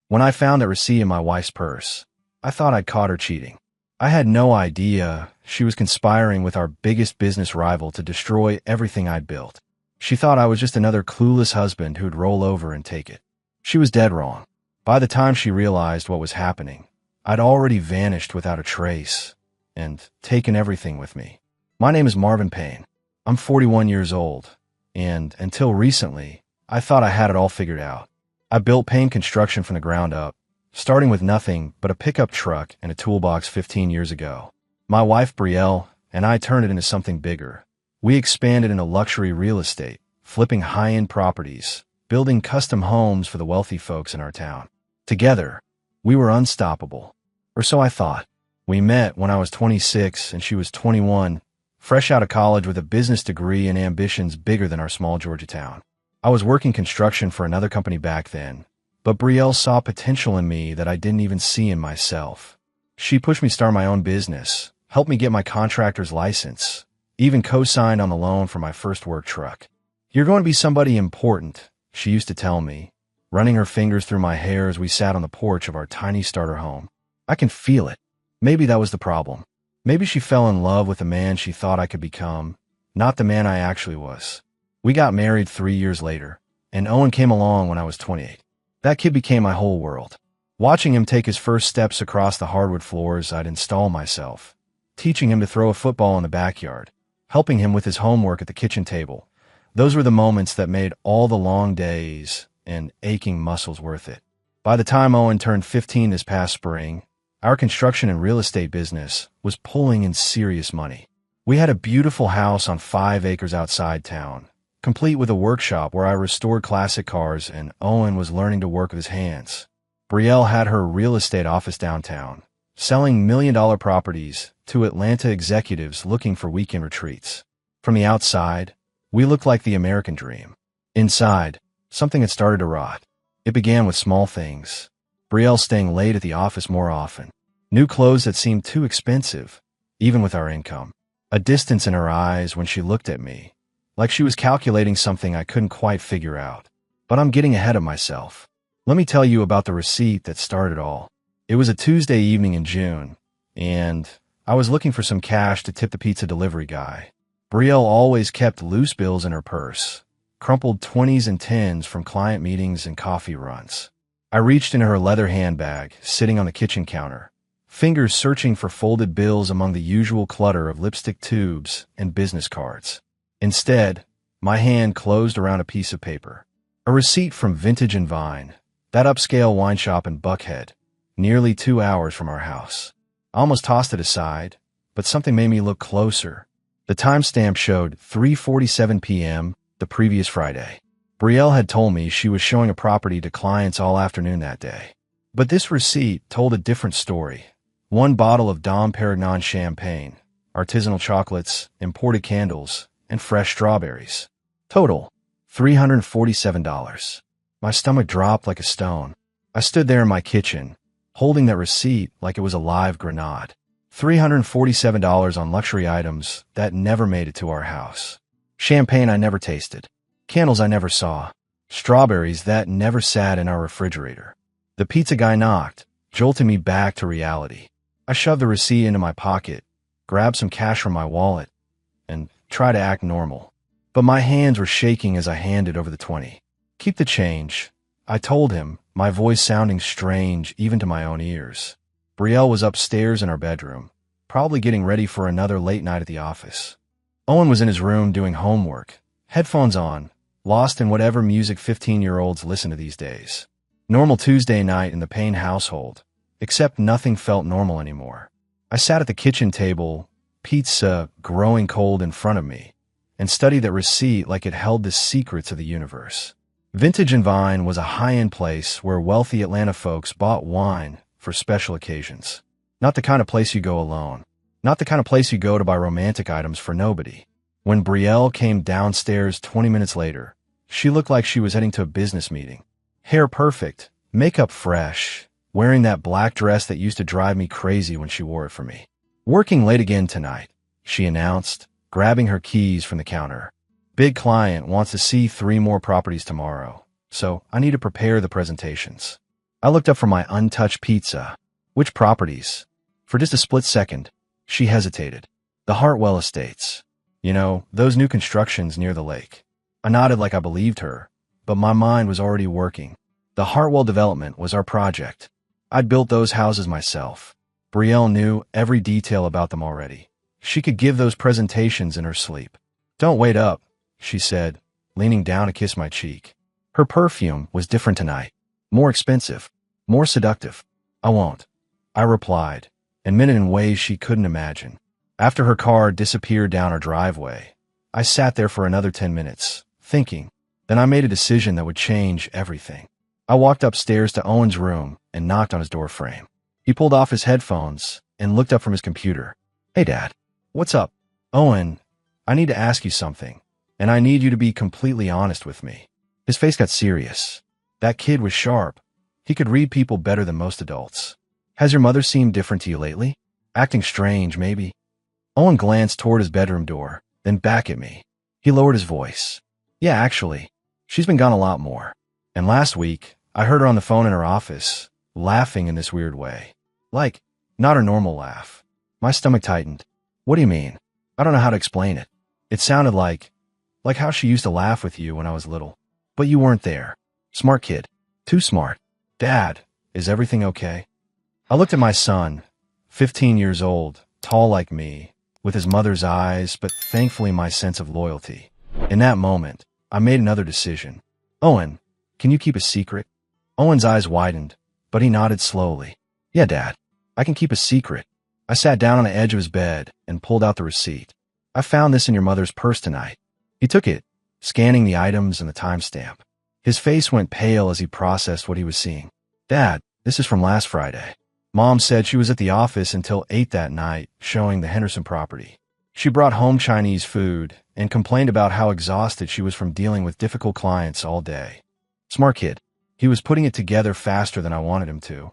When I found that receipt in my wife's purse, I thought I'd caught her cheating. I had no idea she was conspiring with our biggest business rival to destroy everything I'd built. She thought I was just another clueless husband who'd roll over and take it. She was dead wrong. By the time she realized what was happening, I'd already vanished without a trace and taken everything with me. My name is Marvin Payne. I'm 41 years old, and until recently, I thought I had it all figured out. I built Payne Construction from the ground up, starting with nothing but a pickup truck and a toolbox 15 years ago. My wife, Breakup, and I turned it into something bigger. We expanded into luxury real estate, flipping high-end properties, building custom homes for the wealthy folks in our town. Together, we were unstoppable. Or so I thought. We met when I was 26 and she was 21, fresh out of college with a business degree and ambitions bigger than our small Georgia town. I was working construction for another company back then, but Breakup saw potential in me that I didn't even see in myself. She pushed me to start my own business, helped me get my contractor's license, even co-signed on the loan for my first work truck. "You're going to be somebody important," she used to tell me, running her fingers through my hair as we sat on the porch of our tiny starter home. I can feel it. Maybe that was the problem. Maybe she fell in love with the man she thought I could become, not the man I actually was. We got married 3 years later, and Owen came along when I was 28. That kid became my whole world. Watching him take his first steps across the hardwood floors I'd install myself, teaching him to throw a football in the backyard, helping him with his homework at the kitchen table. Those were the moments that made all the long days and aching muscles worth it. By the time Owen turned 15 this past spring, our construction and real estate business was pulling in serious money. We had a beautiful house on 5 acres outside town, complete with a workshop where I restored classic cars and Owen was learning to work with his hands. Breakup had her real estate office downtown, selling million-dollar properties to Atlanta executives looking for weekend retreats. From the outside, we looked like the American dream. Inside, something had started to rot. It began with small things. Breakup staying late at the office more often. New clothes that seemed too expensive, even with our income. A distance in her eyes when she looked at me, like she was calculating something I couldn't quite figure out. But I'm getting ahead of myself. Let me tell you about the receipt that started it all. It was a Tuesday evening in June, and I was looking for some cash to tip the pizza delivery guy. Breakup always kept loose bills in her purse, crumpled 20s and 10s from client meetings and coffee runs. I reached into her leather handbag, sitting on the kitchen counter, fingers searching for folded bills among the usual clutter of lipstick tubes and business cards. Instead, my hand closed around a piece of paper. A receipt from Vintage and Vine, that upscale wine shop in Buckhead, nearly 2 hours from our house. I almost tossed it aside, but something made me look closer. The timestamp showed 3:47 p.m. the previous Friday. Breakup had told me she was showing a property to clients all afternoon that day. But this receipt told a different story. 1 bottle of Dom Perignon champagne, artisanal chocolates, imported candles, and fresh strawberries. Total, $347. My stomach dropped like a stone. I stood there in my kitchen, holding that receipt like it was a live grenade. $347 on luxury items that never made it to our house. Champagne I never tasted. Candles I never saw. Strawberries that never sat in our refrigerator. The pizza guy knocked, jolting me back to reality. I shoved the receipt into my pocket, grabbed some cash from my wallet, and tried to act normal. But my hands were shaking as I handed over the 20. "Keep the change," I told him, my voice sounding strange even to my own ears. Breakup was upstairs in our bedroom, probably getting ready for another late night at the office. Owen was in his room doing homework, headphones on, lost in whatever music 15-year-olds listen to these days. Normal Tuesday night in the Payne household, except nothing felt normal anymore. I sat at the kitchen table, pizza growing cold in front of me, and studied that receipt like it held the secrets of the universe. Vintage and Vine was a high-end place where wealthy Atlanta folks bought wine for special occasions. Not the kind of place you go alone. Not the kind of place you go to buy romantic items for nobody. When Breakup came downstairs 20 minutes later, she looked like she was heading to a business meeting. Hair perfect, makeup fresh, wearing that black dress that used to drive me crazy when she wore it for me. "Working late again tonight," she announced, grabbing her keys from the counter. "Big client wants to see 3 more properties tomorrow, so I need to prepare the presentations." I looked up from my untouched pizza. Which properties? For just a split second, she hesitated. The Hartwell Estates. You know, those new constructions near the lake. I nodded like I believed her, but my mind was already working. The Hartwell development was our project. I'd built those houses myself. Brielle knew every detail about them already. She could give those presentations in her sleep. Don't wait up, she said, leaning down to kiss my cheek. Her perfume was different tonight. More expensive. More seductive. I won't, I replied, and meant it in ways she couldn't imagine. After her car disappeared down our driveway, I sat there for another 10 minutes, thinking. Then I made a decision that would change everything. I walked upstairs to Owen's room and knocked on his door frame. He pulled off his headphones and looked up from his computer. Hey, Dad. What's up? Owen, I need to ask you something, and I need you to be completely honest with me. His face got serious. That kid was sharp. He could read people better than most adults. Has your mother seemed different to you lately? Acting strange, maybe? Owen glanced toward his bedroom door, then back at me. He lowered his voice. Yeah, actually, she's been gone a lot more. And last week, I heard her on the phone in her office, laughing in this weird way. Like, not her normal laugh. My stomach tightened. What do you mean? I don't know how to explain it. It sounded like how she used to laugh with you when I was little. But you weren't there. Smart kid. Too smart. Dad, is everything okay? I looked at my son, 15 years old, tall like me, with his mother's eyes, but thankfully my sense of loyalty. In that moment, I made another decision. Owen, can you keep a secret? Owen's eyes widened, but he nodded slowly. Yeah, Dad, I can keep a secret. I sat down on the edge of his bed and pulled out the receipt. I found this in your mother's purse tonight. He took it, scanning the items and the timestamp. His face went pale as he processed what he was seeing. Dad, this is from last Friday. Mom said she was at the office until 8 that night, showing the Henderson property. She brought home Chinese food and complained about how exhausted she was from dealing with difficult clients all day. Smart kid. He was putting it together faster than I wanted him to.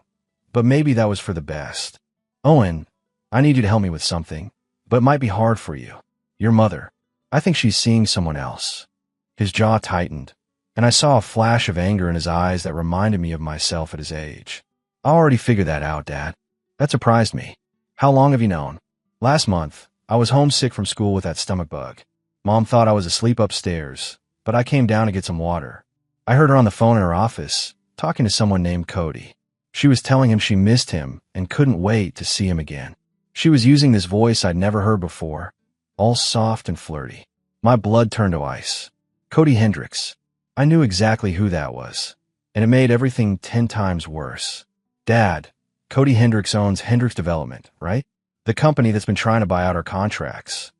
But maybe that was for the best. Owen, I need you to help me with something, but it might be hard for you. Your mother. I think she's seeing someone else. His jaw tightened, and I saw a flash of anger in his eyes that reminded me of myself at his age. I already figured that out, Dad. That surprised me. How long have you known? Last month, I was homesick from school with that stomach bug. Mom thought I was asleep upstairs, but I came down to get some water. I heard her on the phone in her office, talking to someone named Cody. She was telling him she missed him and couldn't wait to see him again. She was using this voice I'd never heard before, all soft and flirty. My blood turned to ice. Cody Hendricks. I knew exactly who that was, and it made everything 10 times worse. Dad, Cody Hendricks owns Hendricks Development, right? The company that's been trying to buy out our contracts.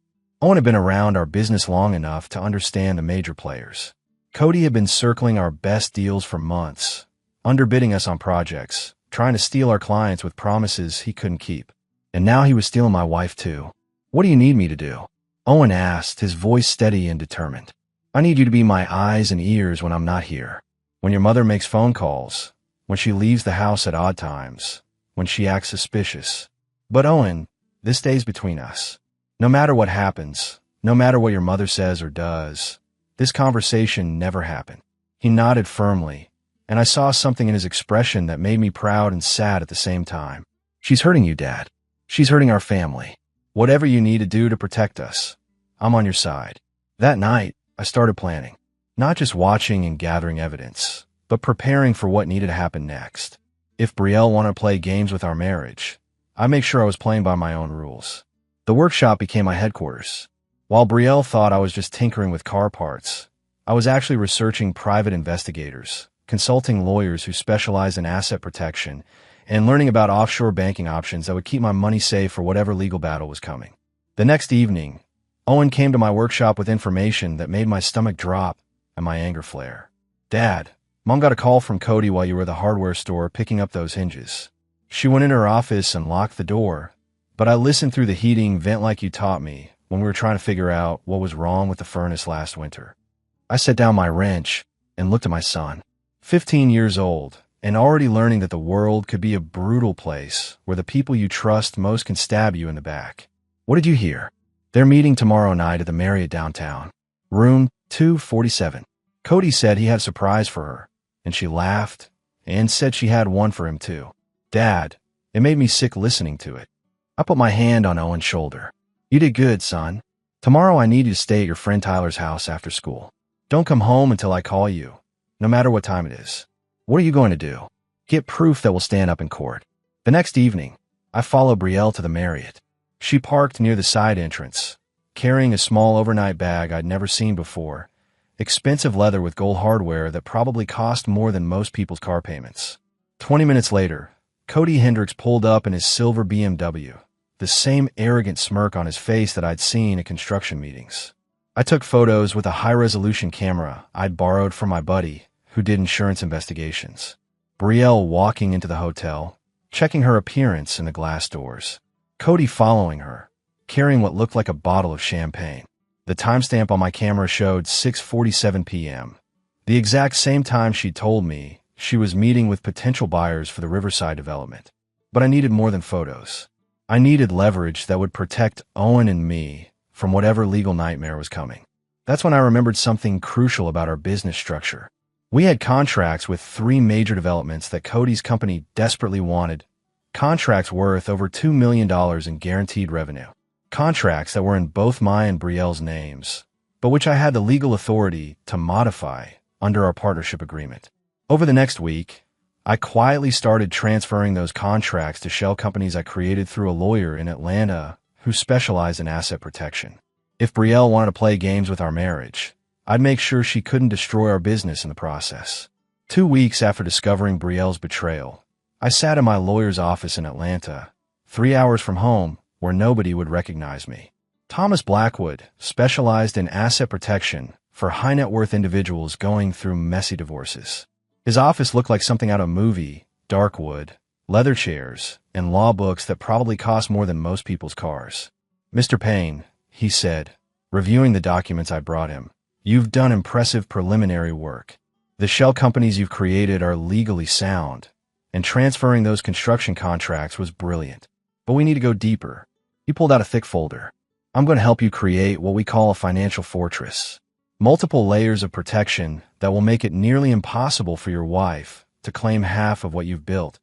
Owen had been around our business long enough to understand the major players. Cody had been circling our best deals for months, underbidding us on projects, trying to steal our clients with promises he couldn't keep. And now he was stealing my wife too. What do you need me to do? Owen asked, his voice steady and determined. I need you to be my eyes and ears when I'm not here. When your mother makes phone calls, when she leaves the house at odd times, when she acts suspicious. But Owen, this stays between us. No matter what happens, no matter what your mother says or does, this conversation never happened. He nodded firmly, and I saw something in his expression that made me proud and sad at the same time. She's hurting you, Dad. She's hurting our family. Whatever you need to do to protect us, I'm on your side. That night, I started planning. Not just watching and gathering evidence, but preparing for what needed to happen next. If Brielle wanted to play games with our marriage, I make sure I was playing by my own rules. The workshop became my headquarters. While Brielle thought I was just tinkering with car parts, I was actually researching private investigators, consulting lawyers who specialize in asset protection, and learning about offshore banking options that would keep my money safe for whatever legal battle was coming. The next evening, Owen came to my workshop with information that made my stomach drop and my anger flare. Dad, Mom got a call from Cody while you were at the hardware store picking up those hinges. She went in her office and locked the door, but I listened through the heating vent like you taught me when we were trying to figure out what was wrong with the furnace last winter. I set down my wrench and looked at my son, 15 years old, and already learning that the world could be a brutal place where the people you trust most can stab you in the back. What did you hear? They're meeting tomorrow night at the Marriott downtown. Room 247. Cody said he had a surprise for her, and she laughed and said she had one for him too. Dad, it made me sick listening to it. I put my hand on Owen's shoulder. You did good, son. Tomorrow I need you to stay at your friend Tyler's house after school. Don't come home until I call you, no matter what time it is. What are you going to do? Get proof that will stand up in court. The next evening, I followed Brielle to the Marriott. She parked near the side entrance, carrying a small overnight bag I'd never seen before, expensive leather with gold hardware that probably cost more than most people's car payments. 20 minutes later, Cody Hendricks pulled up in his silver BMW, the same arrogant smirk on his face that I'd seen at construction meetings. I took photos with a high-resolution camera I'd borrowed from my buddy, who did insurance investigations. Brielle walking into the hotel, checking her appearance in the glass doors. Cody following her, carrying what looked like a bottle of champagne. The timestamp on my camera showed 6:47 p.m., the exact same time she told me she was meeting with potential buyers for the Riverside development. But I needed more than photos. I needed leverage that would protect Owen and me from whatever legal nightmare was coming. That's when I remembered something crucial about our business structure. We had contracts with 3 major developments that Cody's company desperately wanted, contracts worth over $2 million in guaranteed revenue. Contracts that were in both my and Brielle's names, but which I had the legal authority to modify under our partnership agreement. Over the next week, I quietly started transferring those contracts to shell companies I created through a lawyer in Atlanta who specialized in asset protection. If Brielle wanted to play games with our marriage, I'd make sure she couldn't destroy our business in the process. 2 weeks after discovering Brielle's betrayal, I sat in my lawyer's office in Atlanta, 3 hours from home, where nobody would recognize me. Thomas Blackwood specialized in asset protection for high-net-worth individuals going through messy divorces. His office looked like something out of a movie: dark wood, leather chairs, and law books that probably cost more than most people's cars. "Mr. Payne," he said, reviewing the documents I brought him, "you've done impressive preliminary work. The shell companies you've created are legally sound, and transferring those construction contracts was brilliant. But we need to go deeper." He pulled out a thick folder. "I'm going to help you create what we call a financial fortress. Multiple layers of protection that will make it nearly impossible for your wife to claim half of what you've built,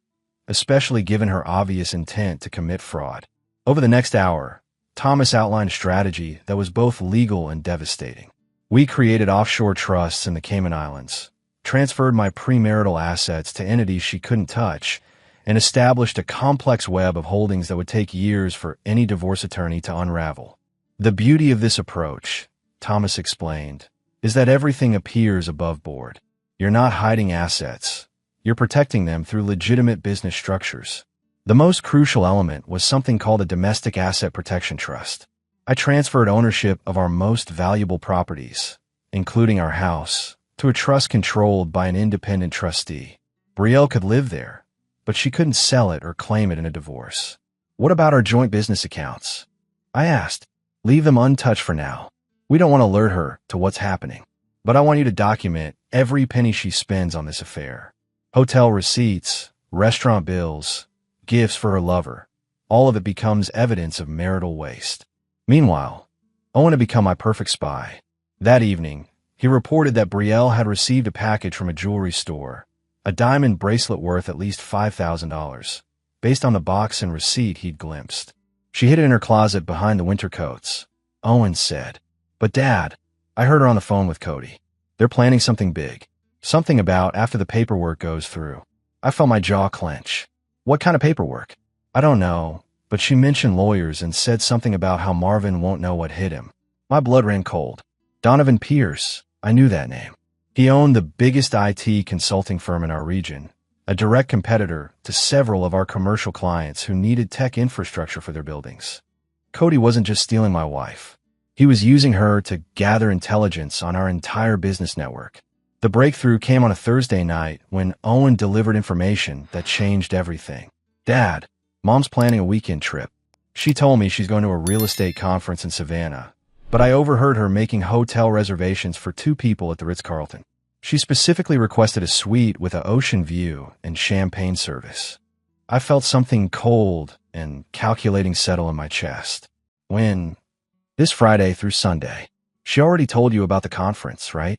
especially given her obvious intent to commit fraud." Over the next hour, Thomas outlined a strategy that was both legal and devastating. We created offshore trusts in the Cayman Islands, transferred my premarital assets to entities she couldn't touch, and established a complex web of holdings that would take years for any divorce attorney to unravel. "The beauty of this approach," Thomas explained, "is that everything appears above board. You're not hiding assets. You're protecting them through legitimate business structures." The most crucial element was something called a domestic asset protection trust. I transferred ownership of our most valuable properties, including our house, to a trust controlled by an independent trustee. Brielle could live there, but she couldn't sell it or claim it in a divorce. "What about our joint business accounts?" I asked. "Leave them untouched for now. We don't want to alert her to what's happening, but I want you to document every penny she spends on this affair. Hotel receipts, restaurant bills, gifts for her lover. All of it becomes evidence of marital waste." Meanwhile, Owen had become my perfect spy. That evening, he reported that Brielle had received a package from a jewelry store, a diamond bracelet worth at least $5,000, based on the box and receipt he'd glimpsed. She hid it in her closet behind the winter coats, Owen said. "But Dad," I heard her on the phone with Cody. "They're planning something big. Something about after the paperwork goes through." I felt my jaw clench. "What kind of paperwork?" "I don't know, but she mentioned lawyers and said something about how Marvin won't know what hit him." My blood ran cold. Donovan Pierce, I knew that name. He owned the biggest IT consulting firm in our region, a direct competitor to several of our commercial clients who needed tech infrastructure for their buildings. Cody wasn't just stealing my wife. He was using her to gather intelligence on our entire business network. The breakthrough came on a Thursday night when Owen delivered information that changed everything. "Dad, Mom's planning a weekend trip. She told me she's going to a real estate conference in Savannah, but I overheard her making hotel reservations for 2 people at the Ritz-Carlton. She specifically requested a suite with an ocean view and champagne service." I felt something cold and calculating settle in my chest. "When?" "This Friday through Sunday. She already told you about the conference, right?"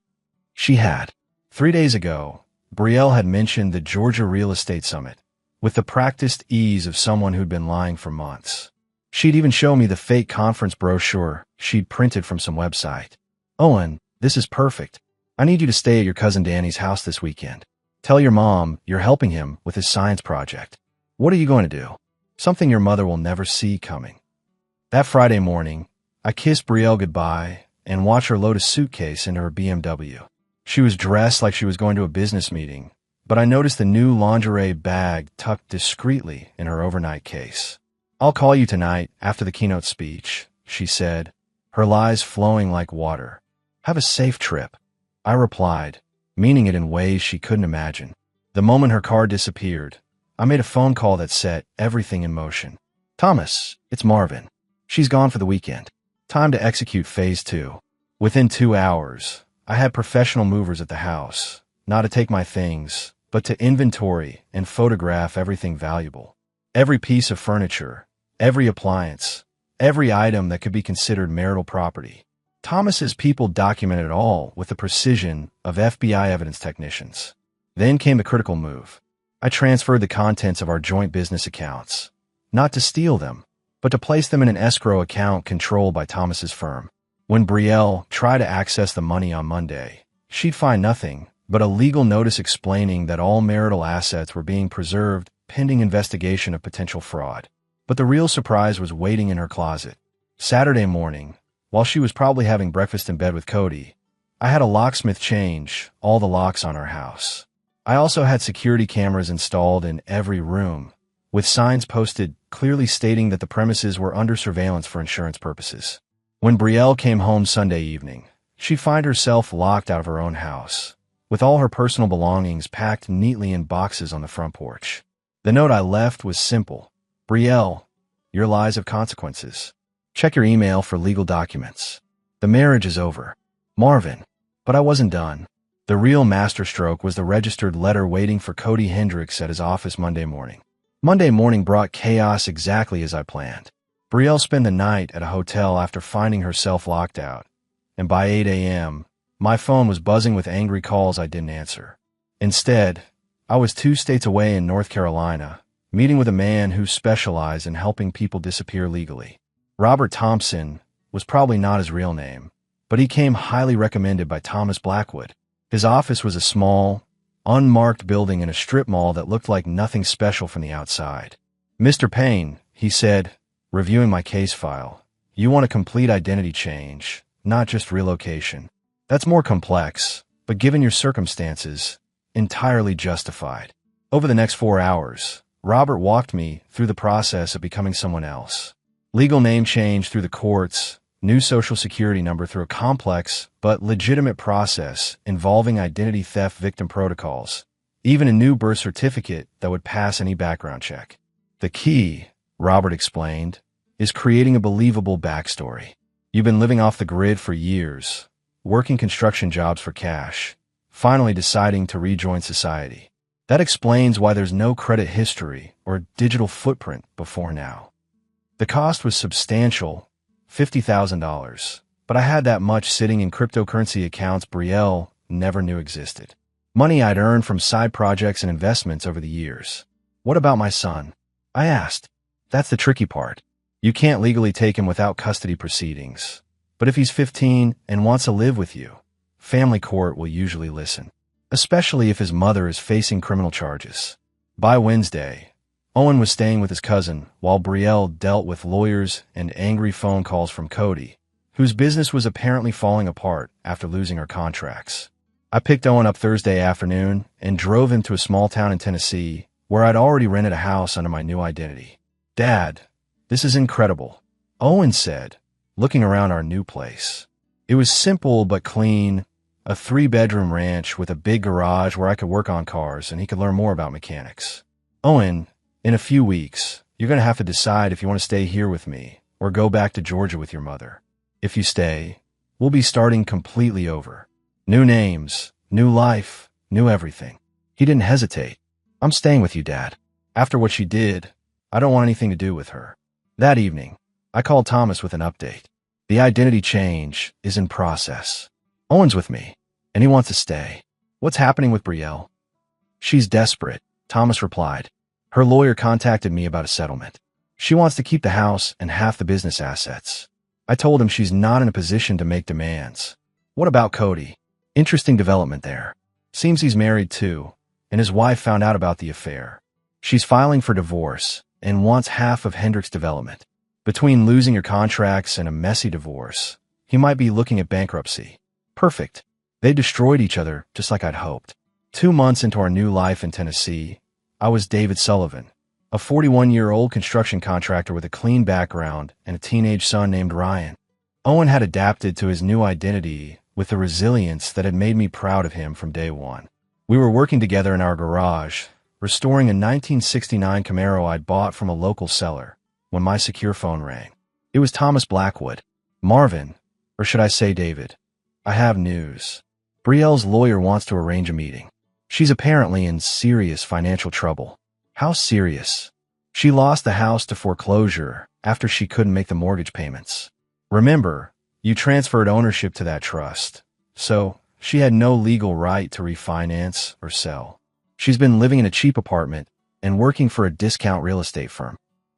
She had. 3 days ago, Brielle had mentioned the Georgia Real Estate Summit, with the practiced ease of someone who'd been lying for months. She'd even show me the fake conference brochure she'd printed from some website. "Owen, this is perfect. I need you to stay at your cousin Danny's house this weekend. Tell your mom you're helping him with his science project." "What are you going to do?" "Something your mother will never see coming." That Friday morning, I kissed Brielle goodbye and watched her load a suitcase into her BMW. She was dressed like she was going to a business meeting, but I noticed the new lingerie bag tucked discreetly in her overnight case. "I'll call you tonight after the keynote speech," she said, her lies flowing like water. "Have a safe trip," I replied, meaning it in ways she couldn't imagine. The moment her car disappeared, I made a phone call that set everything in motion. "Thomas, it's Marvin. She's gone for the weekend. Time to execute phase 2. Within 2 hours, I had professional movers at the house, not to take my things, but to inventory and photograph everything valuable. Every piece of furniture, every appliance, every item that could be considered marital property. Thomas's people documented it all with the precision of FBI evidence technicians. Then came the critical move. I transferred the contents of our joint business accounts, not to steal them, but to place them in an escrow account controlled by Thomas's firm. When Brielle tried to access the money on Monday, she'd find nothing but a legal notice explaining that all marital assets were being preserved pending investigation of potential fraud. But the real surprise was waiting in her closet. Saturday morning, while she was probably having breakfast in bed with Cody, I had a locksmith change all the locks on our house. I also had security cameras installed in every room, with signs posted clearly stating that the premises were under surveillance for insurance purposes. When Brielle came home Sunday evening, she'd find herself locked out of her own house, with all her personal belongings packed neatly in boxes on the front porch. The note I left was simple. "Brielle, your lies have consequences. Check your email for legal documents. The marriage is over. Marvin." But I wasn't done. The real masterstroke was the registered letter waiting for Cody Hendricks at his office Monday morning. Monday morning brought chaos exactly as I planned. Brielle spent the night at a hotel after finding herself locked out, and by 8 a.m., my phone was buzzing with angry calls I didn't answer. Instead, I was 2 states away in North Carolina, meeting with a man who specialized in helping people disappear legally. Robert Thompson was probably not his real name, but he came highly recommended by Thomas Blackwood. His office was a small, unmarked building in a strip mall that looked like nothing special from the outside. "Mr. Payne," he said, reviewing my case file, "you want a complete identity change, not just relocation. That's more complex, but given your circumstances, entirely justified." Over the next 4 hours, Robert walked me through the process of becoming someone else. Legal name change through the courts, new social security number through a complex but legitimate process involving identity theft victim protocols, even a new birth certificate that would pass any background check. "The key," Robert explained, "is creating a believable backstory. You've been living off the grid for years, working construction jobs for cash, finally deciding to rejoin society. That explains why there's no credit history or digital footprint before now. The cost was substantial, $50,000, but I had that much sitting in cryptocurrency accounts Brielle never knew existed. Money I'd earned from side projects and investments over the years. What about my son?" I asked. "That's the tricky part. You can't legally take him without custody proceedings. But if he's 15 and wants to live with you, family court will usually listen, especially if his mother is facing criminal charges." By Wednesday, Owen was staying with his cousin while Brielle dealt with lawyers and angry phone calls from Cody, whose business was apparently falling apart after losing her contracts. I picked Owen up Thursday afternoon and drove him to a small town in Tennessee where I'd already rented a house under my new identity. "Dad, this is incredible," Owen said, looking around our new place. It was simple but clean, a 3-bedroom ranch with a big garage where I could work on cars and he could learn more about mechanics. "Owen, in a few weeks, you're going to have to decide if you want to stay here with me or go back to Georgia with your mother. If you stay, we'll be starting completely over. New names, new life, new everything." He didn't hesitate. "I'm staying with you, Dad. After what she did, I don't want anything to do with her." That evening, I called Thomas with an update. "The identity change is in process. Owen's with me, and he wants to stay." "What's happening with Brielle?" She's desperate, Thomas replied. Her lawyer contacted me about a settlement. She wants to keep the house and half the business assets. I told him she's not in a position to make demands. What about Cody? Interesting development there. Seems he's married too, and his wife found out about the affair. She's filing for divorce and wants half of Hendrick's development. Between losing your contracts and a messy divorce, he might be looking at bankruptcy. Perfect. They destroyed each other just like I'd hoped. 2 months into our new life in Tennessee, I was David Sullivan, a 41-year-old construction contractor with a clean background and a teenage son named Ryan. Owen had adapted to his new identity with a resilience that had made me proud of him from day one. We were working together in our garage, restoring a 1969 Camaro I'd bought from a local seller, when my secure phone rang. It was Thomas Blackwood. Marvin, or should I say David, I have news. Brielle's lawyer wants to arrange a meeting. She's apparently in serious financial trouble. How serious? She lost the house to foreclosure after she couldn't make the mortgage payments. Remember, you transferred ownership to that trust, so she had no legal right to refinance or sell. She's been living in a cheap apartment and working for a discount real estate firm.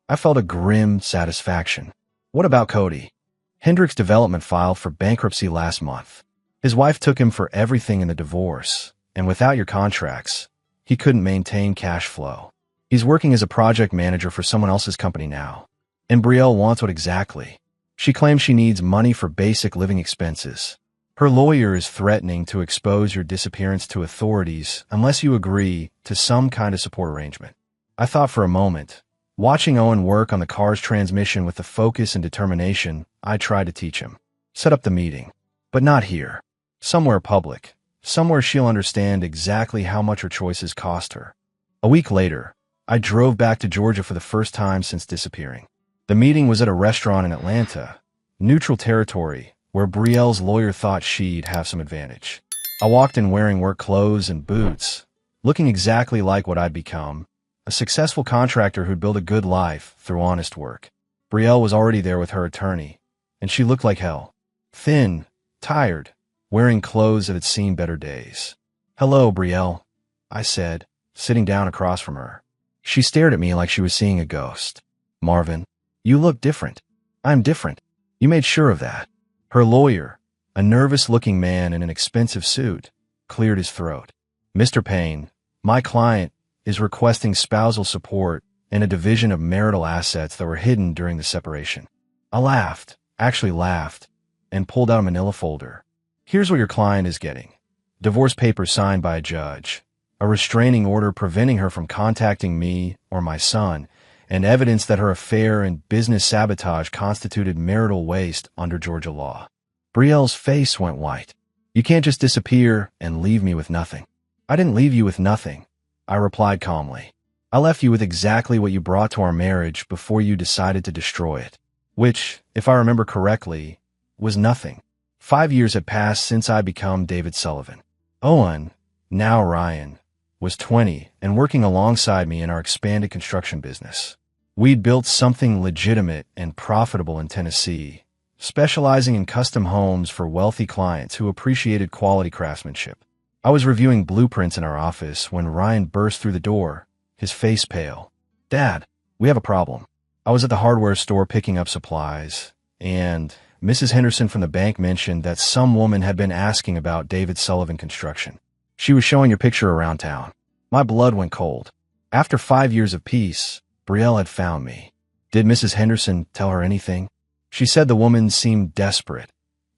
I felt a grim satisfaction. What about Cody? Hendrick's development filed for bankruptcy last month. His wife took him for everything in the divorce, and without your contracts, he couldn't maintain cash flow. He's working as a project manager for someone else's company now. And Brielle wants what exactly? She claims she needs money for basic living expenses. Her lawyer is threatening to expose your disappearance to authorities unless you agree to some kind of support arrangement. I thought for a moment. Watching Owen work on the car's transmission with the focus and determination I tried to teach him. Set up the meeting. But not here. Somewhere public. Somewhere she'll understand exactly how much her choices cost her. A week later, I drove back to Georgia for the first time since disappearing. The meeting was at a restaurant in Atlanta, neutral territory, where Brielle's lawyer thought she'd have some advantage. I walked in wearing work clothes and boots, looking exactly like what I'd become, a successful contractor who'd built a good life through honest work. Brielle was already there with her attorney, and she looked like hell. Thin, tired, wearing clothes that had seen better days. Hello, Brielle, I said, sitting down across from her. She stared at me like she was seeing a ghost. Marvin, you look different. I'm different. You made sure of that. Her lawyer, a nervous-looking man in an expensive suit, cleared his throat. Mr. Payne, my client, is requesting spousal support and a division of marital assets that were hidden during the separation. I laughed, actually laughed, and pulled out a manila folder. Here's what your client is getting. Divorce papers signed by a judge, a restraining order preventing her from contacting me or my son, and evidence that her affair and business sabotage constituted marital waste under Georgia law. Brielle's face went white. You can't just disappear and leave me with nothing. I didn't leave you with nothing, I replied calmly. I left you with exactly what you brought to our marriage before you decided to destroy it, which, if I remember correctly, was nothing. 5 years had passed since I become David Sullivan. Owen, now Ryan, was 20 and working alongside me in our expanded construction business. We'd built something legitimate and profitable in Tennessee, specializing in custom homes for wealthy clients who appreciated quality craftsmanship. I was reviewing blueprints in our office when Ryan burst through the door, his face pale. Dad, we have a problem. I was at the hardware store picking up supplies, and Mrs. Henderson from the bank mentioned that some woman had been asking about David Sullivan Construction. She was showing your picture around town. My blood went cold. After 5 years of peace, Brielle had found me. Did Mrs. Henderson tell her anything? She said the woman seemed desperate,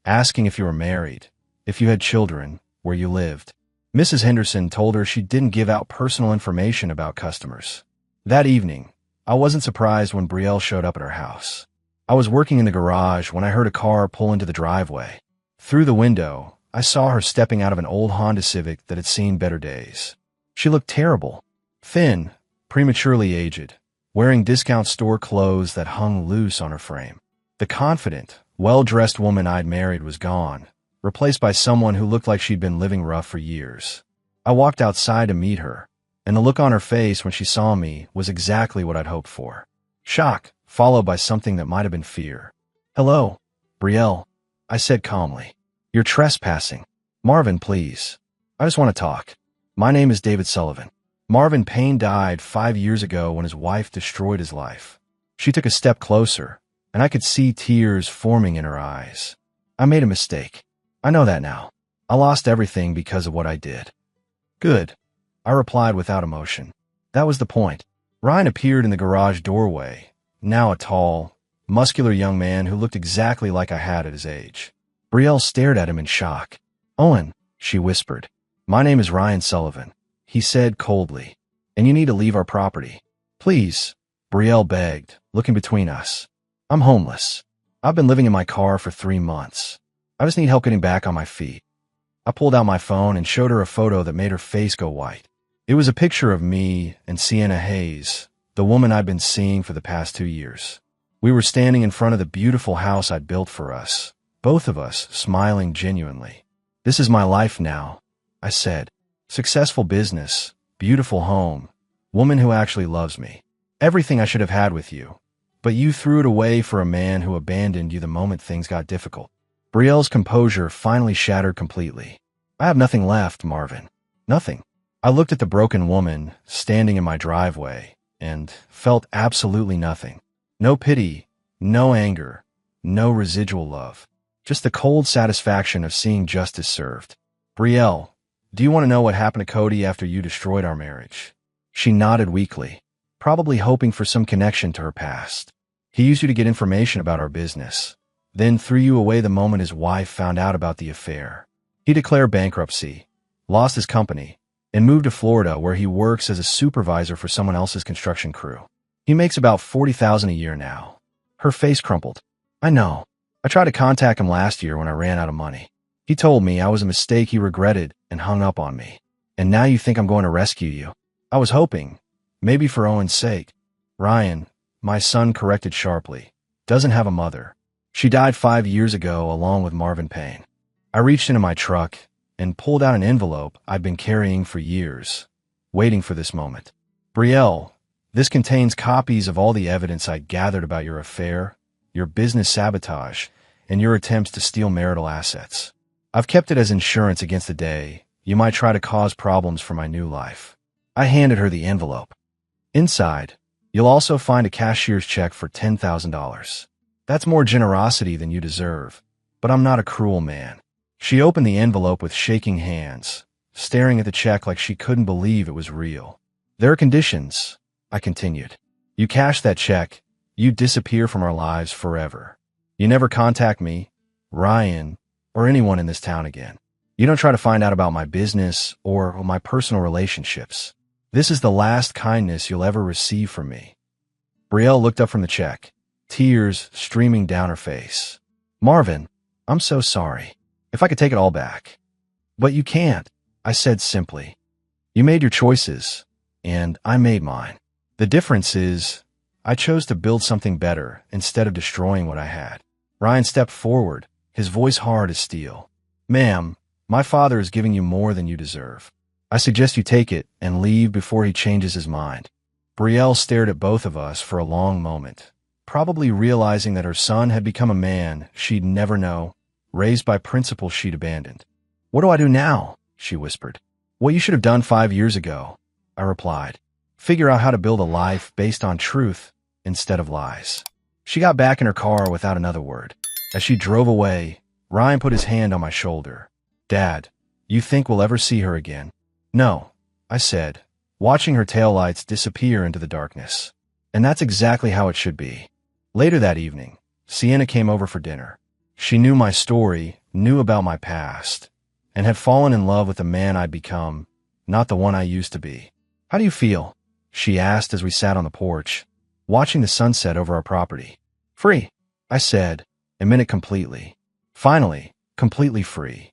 asking if you were married, if you had children, where you lived. Mrs. Henderson told her she didn't give out personal information about customers. That evening, I wasn't surprised when Brielle showed up at her house. I was working in the garage when I heard a car pull into the driveway. Through the window, I saw her stepping out of an old Honda Civic that had seen better days. She looked terrible. Thin, prematurely aged, wearing discount store clothes that hung loose on her frame. The confident, well-dressed woman I'd married was gone, replaced by someone who looked like she'd been living rough for years. I walked outside to meet her, and the look on her face when she saw me was exactly what I'd hoped for. Shock, followed by something that might have been fear. Hello, Brielle, I said calmly. You're trespassing. Marvin, please. I just want to talk. My name is David Sullivan. Marvin Payne died 5 years ago when his wife destroyed his life. She took a step closer, and I could see tears forming in her eyes. I made a mistake. I know that now. I lost everything because of what I did. Good, I replied without emotion. That was the point. Ryan appeared in the garage doorway, now a tall, muscular young man who looked exactly like I had at his age. Brielle stared at him in shock. Owen, she whispered. My name is Ryan Sullivan, he said coldly, and you need to leave our property. Please, Brielle begged, looking between us. I'm homeless. I've been living in my car for 3 months. I just need help getting back on my feet. I pulled out my phone and showed her a photo that made her face go white. It was a picture of me and Sienna Hayes, the woman I'd been seeing for the past 2 years. We were standing in front of the beautiful house I'd built for us, both of us smiling genuinely. This is my life now, I said. Successful business, beautiful home, woman who actually loves me. Everything I should have had with you. But you threw it away for a man who abandoned you the moment things got difficult. Brielle's composure finally shattered completely. I have nothing left, Marvin. Nothing. I looked at the broken woman standing in my driveway and felt absolutely nothing. No pity, no anger, no residual love. Just the cold satisfaction of seeing justice served. Brielle, do you want to know what happened to Cody after you destroyed our marriage? She nodded weakly, probably hoping for some connection to her past. He used you to get information about our business, then threw you away the moment his wife found out about the affair. He declared bankruptcy, lost his company, and moved to Florida where he works as a supervisor for someone else's construction crew. He makes about $40,000 a year now. Her face crumpled. I know. I tried to contact him last year when I ran out of money. He told me I was a mistake he regretted and hung up on me. And now you think I'm going to rescue you? I was hoping, maybe for Owen's sake. Ryan, my son corrected sharply, doesn't have a mother. She died 5 years ago along with Marvin Payne. I reached into my truck and pulled out an envelope I'd been carrying for years, waiting for this moment. Brielle, this contains copies of all the evidence I gathered about your affair, your business sabotage, and your attempts to steal marital assets. I've kept it as insurance against the day you might try to cause problems for my new life. I handed her the envelope. Inside, you'll also find a cashier's check for $10,000. That's more generosity than you deserve, but I'm not a cruel man. She opened the envelope with shaking hands, staring at the check like she couldn't believe it was real. There are conditions, I continued. You cash that check, you disappear from our lives forever. You never contact me, Ryan, or anyone in this town again. You don't try to find out about my business or my personal relationships. This is the last kindness you'll ever receive from me. Brielle looked up from the check, tears streaming down her face. Marvin, I'm so sorry. If I could take it all back. But you can't, I said simply. You made your choices, and I made mine. The difference is, I chose to build something better instead of destroying what I had. Ryan stepped forward, his voice hard as steel. Ma'am, my father is giving you more than you deserve. I suggest you take it and leave before he changes his mind. Brielle stared at both of us for a long moment, probably realizing that her son had become a man she'd never know, raised by principles she'd abandoned. What do I do now? She whispered. What you should have done 5 years ago, I replied. Figure out how to build a life based on truth instead of lies. She got back in her car without another word. As she drove away, Ryan put his hand on my shoulder. Dad, you think we'll ever see her again? No, I said, watching her taillights disappear into the darkness. And that's exactly how it should be. Later that evening, Sienna came over for dinner. She knew my story, knew about my past, and had fallen in love with the man I'd become, not the one I used to be. How do you feel? She asked as we sat on the porch, watching the sunset over our property. Free, I said, and meant it completely. Finally, completely free.